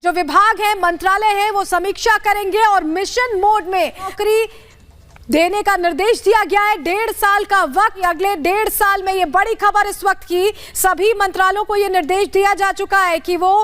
जो विभाग है, मंत्रालय है, वो समीक्षा करेंगे और मिशन मोड में नौकरी देने का निर्देश दिया गया है। 1.5 साल का वक्त, अगले 1.5 साल में, ये बड़ी खबर इस वक्त की, सभी मंत्रालयों को ये निर्देश दिया जा चुका है कि वो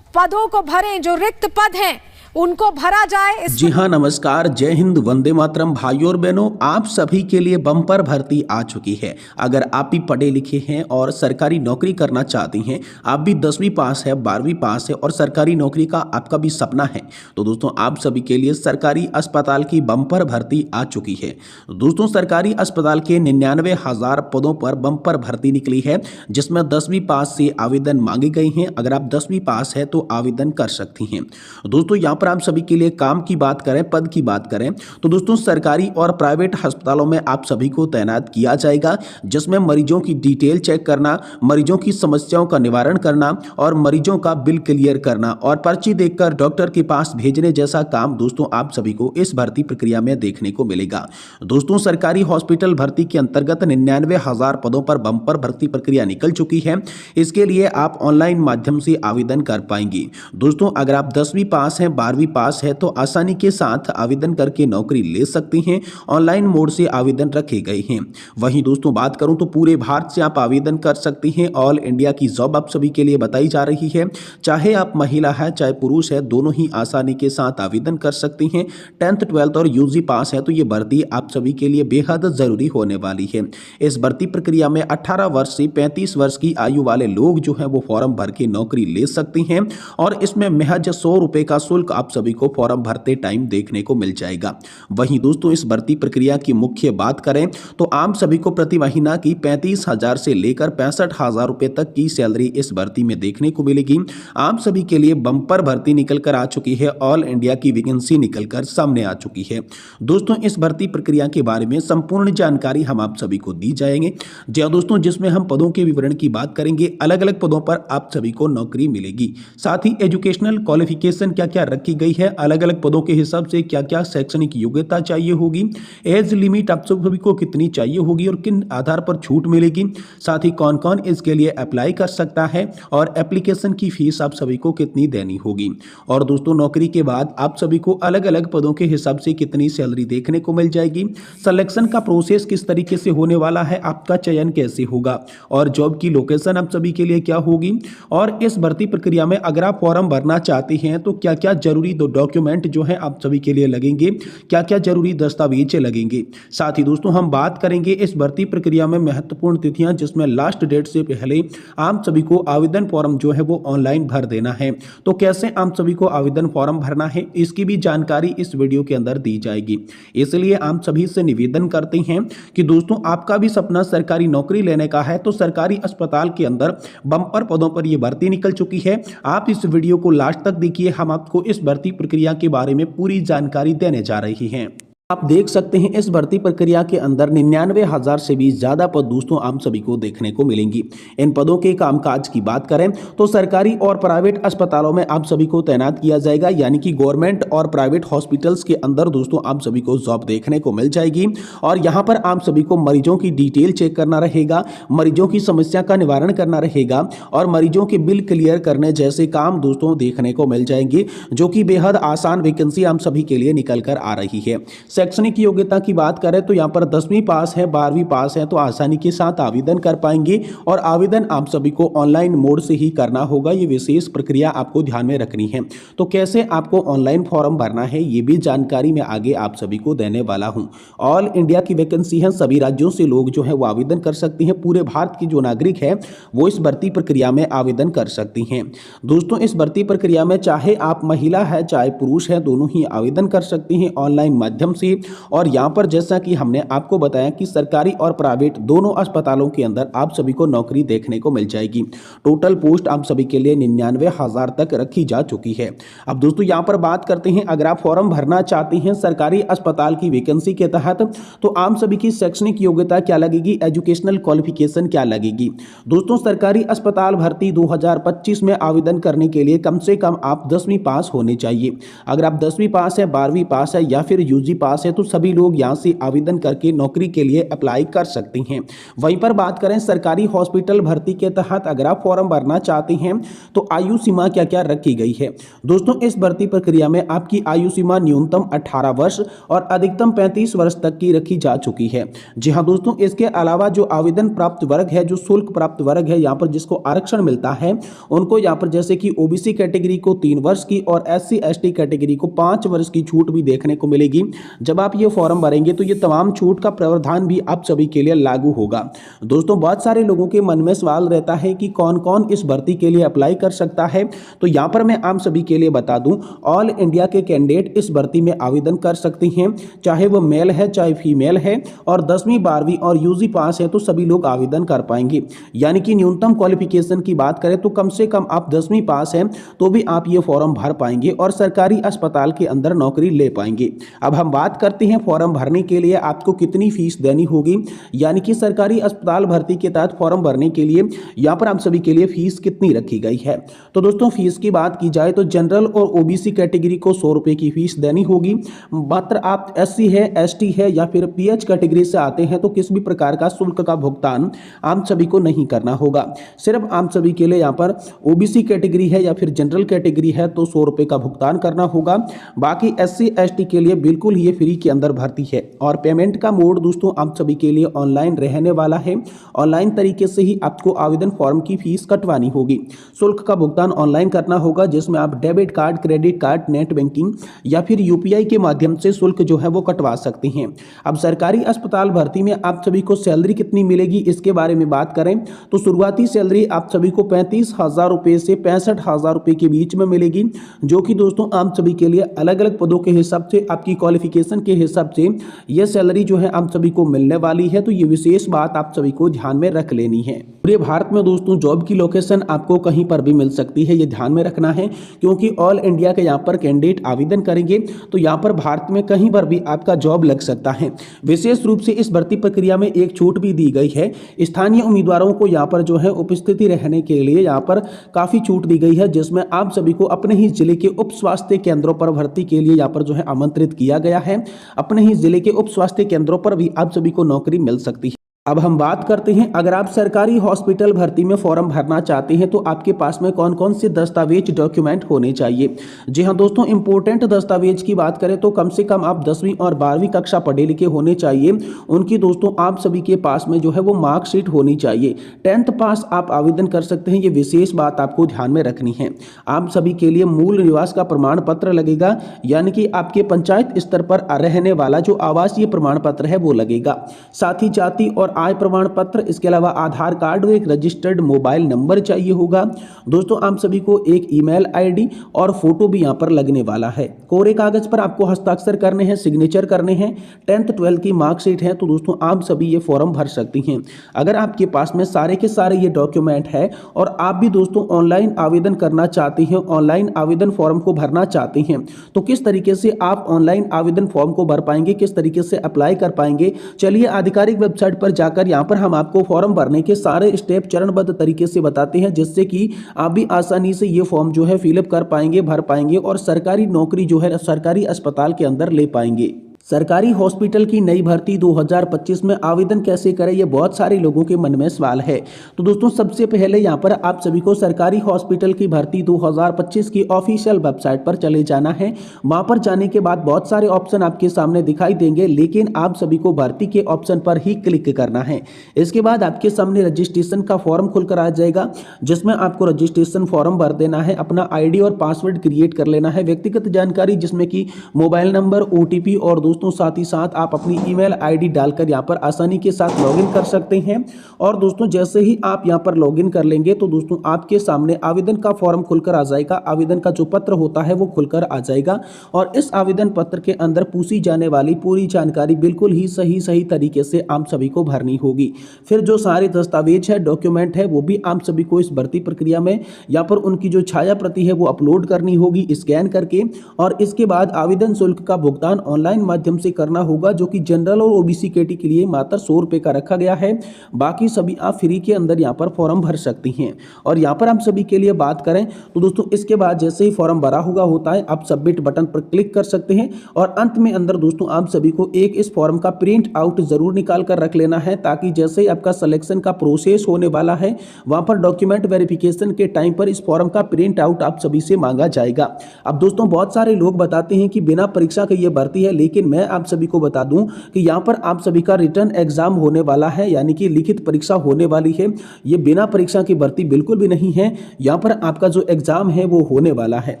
पदों को भरें, जो रिक्त पद हैं उनको भरा जाए। जी हाँ, नमस्कार, जय हिंद, वंदे मातरम। भाइयों और बहनों, आप सभी के लिए बम्पर भर्ती आ चुकी है। अगर आप भी पढ़े लिखे हैं और सरकारी नौकरी करना चाहती हैं, आप भी 10वीं पास है, 12वीं पास है और सरकारी नौकरी का आपका भी सपना है, तो दोस्तों आप सभी के लिए सरकारी अस्पताल की बम्पर भर्ती आ चुकी है। दोस्तों, सरकारी अस्पताल के 99,000 पदों पर बम्पर भर्ती निकली है, जिसमें 10वीं पास से आवेदन मांगे गए हैं। अगर आप 10वीं पास है तो आवेदन कर सकती हैं। दोस्तों, यहाँ पर आप सभी के लिए काम की बात करें, पद की बात करें, तो दोस्तों सरकारी और प्राइवेट अस्पतालों में आप सभी को तैनात किया जाएगा, जिसमें मरीजों की डिटेल चेक करना, मरीजों की समस्याओं का निवारण करना और मरीजों का बिल क्लियर करना और पर्ची देखकर डॉक्टर के पास भेजने जैसा काम दोस्तों आप सभी को इस भर्ती प्रक्रिया में देखने को मिलेगा। दोस्तों, सरकारी हॉस्पिटल भर्ती के अंतर्गत 99,000 पदों पर बम्पर भर्ती प्रक्रिया निकल चुकी है। इसके लिए आप ऑनलाइन माध्यम से आवेदन कर पाएंगे। दोस्तों, अगर आप 10वीं पास हैं, 12वीं पास है तो आसानी के साथ आवेदन करके नौकरी ले सकती हैं। ऑनलाइन मोड से आवेदन रखे गए हैं। वहीं दोस्तों बात करूं तो पूरे भारत से आप आवेदन कर सकती हैं। ऑल इंडिया की जॉब आप सभी के लिए बताई जा रही है। चाहे आप महिला है चाहे पुरुष है, दोनों ही आसानी के साथ आवेदन कर सकती हैं। 10th 12th और यूजी पास है तो ये भर्ती आप सभी के लिए बेहद जरूरी होने वाली है। इस भर्ती प्रक्रिया में 18 वर्ष से 35 वर्ष की आयु वाले लोग जो है वो फॉर्म भर के नौकरी ले सकती हैं और इसमें महज 100 रुपए का शुल्क आप सभी को फॉर्म भरते टाइम देखने को मिल जाएगा। वहीं दोस्तों, इस भर्ती प्रक्रिया की मुख्य बात करें तो आप सभी को प्रति महीना की 35,000 से लेकर 65,000 रुपए तक की सैलरी इस भर्ती में देखने को मिलेगी। आप सभी के लिए बम्पर भर्ती निकल कर आ चुकी है। ऑल इंडिया की वैकेंसी निकलकर सामने आ चुकी है। दोस्तों, इस भर्ती प्रक्रिया के बारे में संपूर्ण जानकारी हम आप सभी को दी जाएंगे। जी दोस्तों, जिसमें हम पदों के विवरण की बात करेंगे। अलग अलग पदों पर आप सभी को नौकरी मिलेगी। साथ ही एजुकेशनल क्वालिफिकेशन क्या क्या रखी गई है, अलग अलग पदों के हिसाब से क्या क्या शैक्षणिक योग्यता चाहिए होगी, एज लिमिट आप सभी को कितनी चाहिए होगी और किन आधार पर छूट मिलेगी, साथ ही कौन कौन इसके लिए अप्लाई कर सकता है और एप्लीकेशन की फीस आप सभी को कितनी देनी होगी। और दोस्तों, नौकरी के बाद आप सभी को अलग अलग पदों के हिसाब से कितनी सैलरी देखने को मिल जाएगी, सिलेक्शन का प्रोसेस किस तरीके से होने वाला है, आपका चयन कैसे होगा और जॉब की लोकेशन आप सभी के लिए क्या होगी। और इस भर्ती प्रक्रिया में अगर आप फॉर्म भरना चाहते हैं तो क्या क्या जरूरी डॉक्यूमेंट जो है आप सभी के लिए लगेंगे, क्या क्या जरूरी दस्तावेज लगेंगे। साथ ही दोस्तों, हम बात करेंगे इस भर्ती प्रक्रिया में महत्वपूर्ण तिथियां, जिसमें लास्ट डेट से पहले आप सभी को आवेदन फॉर्म जो है वो ऑनलाइन भर देना है। तो कैसे आप सभी को आवेदन फॉर्म भरना है, इसकी भी जानकारी इस वीडियो के अंदर दी जाएगी। इसलिए आप सभी से निवेदन करते हैं कि दोस्तों, आपका भी सपना सरकारी नौकरी लेने का है तो सरकारी अस्पताल के अंदर बम्पर पदों पर यह भर्ती निकल चुकी है। आप इस वीडियो को लास्ट तक देखिए। हम आपको इस भर्ती प्रक्रिया के बारे में पूरी जानकारी देने जा रही हैं। आप देख सकते हैं इस भर्ती प्रक्रिया के अंदर 99,000 से भी ज्यादा पद दोस्तों आप सभी को देखने को मिलेंगी। इन पदों के कामकाज की बात करें तो सरकारी और प्राइवेट अस्पतालों में आप सभी को तैनात किया जाएगा, यानी कि गवर्नमेंट और प्राइवेट हॉस्पिटल्स के अंदर दोस्तों आप सभी को जॉब देखने को मिल जाएगी। और यहाँ पर आप सभी को मरीजों की डिटेल चेक करना रहेगा, मरीजों की समस्या का निवारण करना रहेगा और मरीजों के बिल क्लियर करने जैसे काम दोस्तों देखने को मिल जाएंगे, जो कि बेहद आसान वैकेंसी आप सभी के लिए निकल कर आ रही है। शैक्षणिक योग्यता की बात करें तो यहाँ पर 10वीं पास है, 12वीं पास है तो आसानी के साथ आवेदन कर पाएंगे और आवेदन आप सभी को ऑनलाइन मोड से ही करना होगा। ये विशेष प्रक्रिया आपको ध्यान में रखनी है। तो कैसे आपको ऑनलाइन फॉर्म भरना है, ये भी जानकारी मैं आगे आप सभी को देने वाला हूँ। ऑल इंडिया की वैकेंसी है, सभी राज्यों से लोग जो है वो आवेदन कर सकती हैं। पूरे भारत की जो नागरिक है वो इस भर्ती प्रक्रिया में आवेदन कर सकती हैं। दोस्तों, इस भर्ती प्रक्रिया में चाहे आप महिला है चाहे पुरुष है, दोनों ही आवेदन कर सकती हैं ऑनलाइन माध्यम से। और यहां पर जैसा कि हमने आपको बताया कि सरकारी और प्राइवेट दोनों अस्पतालों के अंदर आप सभी को नौकरी देखने को मिल जाएगी। टोटल पोस्ट आप सभी के लिए 99,000 तक रखी जा चुकी है। अब दोस्तों, यहां पर बात करते हैं, अगर आप फॉर्म भरना चाहते हैं सरकारी अस्पताल की वैकेंसी के तहत तो आप सभी की शैक्षणिक योग्यता क्या लगेगी, एजुकेशनल क्वालिफिकेशन क्या लगेगी। दोस्तों, सरकारी अस्पताल भर्ती 2025 में आवेदन करने के लिए कम से कम आप 10वीं पास होने चाहिए। अगर आप 10वीं पास है, 12वीं पास है या फिर यूजी पास पास है तो सभी लोग यहाँ से आवेदन करके नौकरी के लिए अप्लाई कर सकते हैं। वहीं पर बात करें सरकारी हॉस्पिटल भर्ती के तहत अगर आप फॉर्म भरना चाहते हैं तो आयु सीमा क्या क्या रखी गई है। दोस्तों, इस भर्ती प्रक्रिया में आपकी आयु सीमा न्यूनतम 18 वर्ष और अधिकतम 35 वर्ष तक की रखी जा चुकी है। जी हाँ दोस्तों, इसके अलावा जो आवेदन प्राप्त वर्ग है, जो शुल्क प्राप्त वर्ग है, यहाँ पर जिसको आरक्षण मिलता है उनको यहाँ पर जैसे कि ओबीसी कैटेगरी को 3 वर्ष की और एससी एसटी कैटेगरी को 5 वर्ष की छूट भी देखने को मिलेगी। जब आप ये फॉर्म भरेंगे तो ये तमाम छूट का प्रावधान भी आप सभी के लिए लागू होगा। दोस्तों, बहुत सारे लोगों के मन में सवाल रहता है कि कौन कौन इस भर्ती के लिए अप्लाई कर सकता है। तो यहाँ पर मैं आप सभी के लिए बता दूं, ऑल इंडिया के कैंडिडेट इस भर्ती में आवेदन कर सकते हैं, चाहे वो मेल है चाहे फीमेल है, और 10वीं 12वीं और यूजी पास है तो सभी लोग आवेदन कर पाएंगे। यानी कि न्यूनतम क्वालिफिकेशन की बात करें तो कम से कम आप 10वीं पास हैं तो भी आप ये फॉर्म भर पाएंगे और सरकारी अस्पताल के अंदर नौकरी ले पाएंगे। अब हम बात करते हैं फॉर्म भरने के लिए आपको कितनी फीस देनी होगी। यानी कि सरकारी अस्पताल भर्ती के तहत फॉर्म भरने के लिए यहाँ पर आप सभी के लिए फीस कितनी रखी गई है। तो दोस्तों, फीस की बात की जाए तो जनरल और ओबीसी कैटेगरी को 100 रुपए की फीस देनी होगी। मात्र आप एससी है, एसटी है या फिर पीएच कैटेगरी से आते हैं तो किसी भी प्रकार का शुल्क का भुगतान आप सभी को नहीं करना होगा। सिर्फ आप सभी के लिए यहाँ पर ओबीसी कैटेगरी है या फिर जनरल कैटेगरी है तो 100 रुपए का भुगतान करना होगा। बाकी एससी एसटी के लिए बिल्कुल ये फ्री के अंदर भर्ती है। और पेमेंट का मोड दोस्तों आप सभी के लिए ऑनलाइन रहने वाला है। ऑनलाइन तरीके से ही आपको आवेदन फॉर्म की फीस कटवानी होगी। शुल्क का भुगतान ऑनलाइन करना होगा, जिसमें आप debit card, credit card, net banking या फिर यूपीआई के माध्यम से शुल्क जो है वो कटवा सकते हैं। अब सरकारी अस्पताल भर्ती में आप सभी को सैलरी कितनी मिलेगी इसके बारे में बात करें तो शुरुआती सैलरी आप सभी को 35,000 रुपए से 65,000 रुपए के बीच में मिलेगी, जो कि दोस्तों आप सभी के लिए अलग अलग पदों के हिसाब से, आपकी क्वालिफिकेशन के हिसाब से यह सैलरी जो है आप सभी को मिलने वाली है। तो ये विशेष बात आप सभी को ध्यान में रख लेनी है। पूरे भारत में दोस्तों जॉब की लोकेशन आपको कहीं पर भी मिल सकती है, ये ध्यान में रखना है, क्योंकि ऑल इंडिया के यहाँ पर कैंडिडेट आवेदन करेंगे तो यहाँ पर भारत में कहीं पर भी आपका जॉब लग सकता है। विशेष रूप से इस भर्ती प्रक्रिया में एक छूट भी दी गई है। स्थानीय उम्मीदवारों को यहाँ पर जो है उपस्थिति रहने के लिए यहाँ पर काफी छूट दी गई है, जिसमें आप सभी को अपने ही जिले के उप स्वास्थ्य केंद्रों पर भर्ती के लिए यहाँ पर जो है आमंत्रित किया गया है। अपने ही जिले के उप स्वास्थ्य केंद्रों पर भी आप सभी को नौकरी मिल सकती है। अब हम बात करते हैं, अगर आप सरकारी हॉस्पिटल भर्ती में फॉर्म भरना चाहते हैं तो आपके पास में कौन कौन से दस्तावेज डॉक्यूमेंट होने चाहिए। जी हाँ दोस्तों, इंपॉर्टेंट दस्तावेज की बात करें तो कम से कम आप 10वीं और 12वीं कक्षा पढ़े लिखे होने चाहिए। उनकी दोस्तों आप सभी के पास में जो है वो मार्कशीट होनी चाहिए। 10th पास आप आवेदन कर सकते हैं, ये विशेष बात आपको ध्यान में रखनी है। आप सभी के लिए मूल निवास का प्रमाण पत्र लगेगा, यानी कि आपके पंचायत स्तर पर रहने वाला जो आवासीय प्रमाण पत्र है वो लगेगा। साथ ही जाति और आय प्रमाण पत्र, इसके अलावा आधार कार्ड और एक रजिस्टर्ड मोबाइल नंबर चाहिए होगा। दोस्तों आप सभी को एक ईमेल आईडी और फोटो भी यहाँ पर लगने वाला है। कोरे कागज पर आपको हस्ताक्षर करने हैं, सिग्नेचर करने हैं। 10th 12th की मार्कशीट है तो दोस्तों आप सभी ये फॉर्म भर सकती हैं। अगर आपके पास में सारे के सारे ये डॉक्यूमेंट है और आप भी दोस्तों ऑनलाइन आवेदन करना चाहती हैं, ऑनलाइन आवेदन फॉर्म को भरना चाहती हैं, तो किस तरीके से आप ऑनलाइन आवेदन फॉर्म को भर पाएंगे, किस तरीके से अप्लाई कर पाएंगे, चलिए आधिकारिक वेबसाइट पर जाकर यहाँ पर हम आपको फॉर्म भरने के सारे स्टेप चरणबद्ध तरीके से बताते हैं, जिससे कि आप भी आसानी से ये फॉर्म जो है फिलअप कर पाएंगे, भर पाएंगे और सरकारी नौकरी जो है सरकारी अस्पताल के अंदर ले पाएंगे। सरकारी हॉस्पिटल की नई भर्ती 2025 में आवेदन कैसे करें, ये बहुत सारे लोगों के मन में सवाल है। तो दोस्तों सबसे पहले यहाँ पर आप सभी को सरकारी हॉस्पिटल की भर्ती 2025 की ऑफिशियल वेबसाइट पर चले जाना है। वहाँ पर जाने के बाद बहुत सारे ऑप्शन आपके सामने दिखाई देंगे, लेकिन आप सभी को भर्ती के ऑप्शन पर ही क्लिक करना है। इसके बाद आपके सामने रजिस्ट्रेशन का फॉर्म खुलकर आ जाएगा, जिसमें आपको रजिस्ट्रेशन फॉर्म भर देना है, अपना आईडी और पासवर्ड क्रिएट कर लेना है, व्यक्तिगत जानकारी जिसमें कि मोबाइल नंबर, ओटीपी और दोस्तों साथ ही साथ आप अपनी ईमेल आईडी डालकर यहां पर आसानी के साथ लॉगिन कर सकते हैं। और दोस्तों जैसे ही आप यहां पर लॉगिन कर लेंगे तो दोस्तों आपके सामने आवेदन का फॉर्म खुलकर आ जाएगा, आवेदन का जो पत्र होता है वो खुलकर आ जाएगा और इस आवेदन पत्र के अंदर पूछी जाने वाली पूरी जानकारी बिल्कुल ही सही तरीके से आप सभी को भरनी होगी। फिर जो सारे दस्तावेज है, डॉक्यूमेंट है, वो भी आप सभी को इस भर्ती प्रक्रिया में यहाँ पर उनकी जो छाया प्रति है वो अपलोड करनी होगी स्कैन करके। और इसके बाद आवेदन शुल्क का भुगतान ऑनलाइन माध्यम से करना होगा, जो कि जनरल और ओबीसी कैटेगरी के लिए मात्र 100 रुपये का रखा गया है। बाकी सभी आप फ्री के अंदर यहाँ पर फॉर्म भर सकती हैं। और यहाँ पर हम सभी के लिए बात करें तो दोस्तों इसके बाद जैसे ही फॉर्म भरा हुआ होता है आप सबमिट बटन पर क्लिक कर सकते हैं और अंत में अंदर दोस्तों आप सभी को एक इस फॉर्म का प्रिंट आउट जरूर निकाल कर रख लेना है, ताकि जैसे ही आपका सिलेक्शन का प्रोसेस होने वाला है वहां पर डॉक्यूमेंट वेरिफिकेशन के टाइम पर इस फॉर्म का प्रिंट आउट आप सभी से मांगा जाएगा। अब दोस्तों बहुत सारे लोग बताते हैं कि बिना परीक्षा के ये भर्ती है, लेकिन मैं आप सभी को बता दूं कि यहाँ पर आप सभी का रिटर्न एग्जाम होने वाला है, यानी कि लिखित परीक्षा होने वाली है। ये बिना परीक्षा की भर्ती बिल्कुल भी नहीं है। यहाँ पर आपका जो एग्जाम है वो होने वाला है।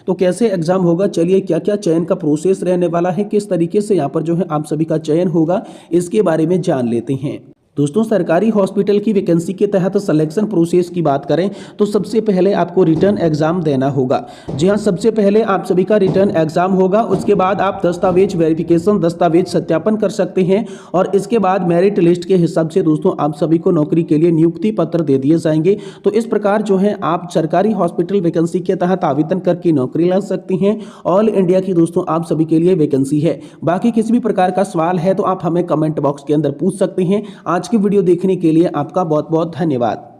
तो कैसे एग्जाम होगा, चलिए क्या क्या चयन का प्रोसेस रहने वाला है, किस तरीके से यहाँ पर जो है आप सभी का चयन होगा, इसके बारे में जान लेते हैं। दोस्तों सरकारी हॉस्पिटल की वैकेंसी के तहत सिलेक्शन प्रोसेस की बात करें तो सबसे पहले आपको रिटर्न एग्जाम देना होगा। जी हाँ, सबसे पहले आप सभी का रिटर्न एग्जाम होगा। उसके बाद आप दस्तावेज वेरिफिकेशन, दस्तावेज सत्यापन कर सकते हैं और इसके बाद मेरिट लिस्ट के हिसाब से दोस्तों आप सभी को नौकरी के लिए नियुक्ति पत्र दे दिए जाएंगे। तो इस प्रकार जो है आप सरकारी हॉस्पिटल वैकेंसी के तहत आवेदन करके नौकरी ला सकती हैं। ऑल इंडिया की दोस्तों आप सभी के लिए वैकेंसी है। बाकी किसी भी प्रकार का सवाल है तो आप हमें कमेंट बॉक्स के अंदर पूछ सकते हैं। आज की वीडियो देखने के लिए आपका बहुत बहुत धन्यवाद।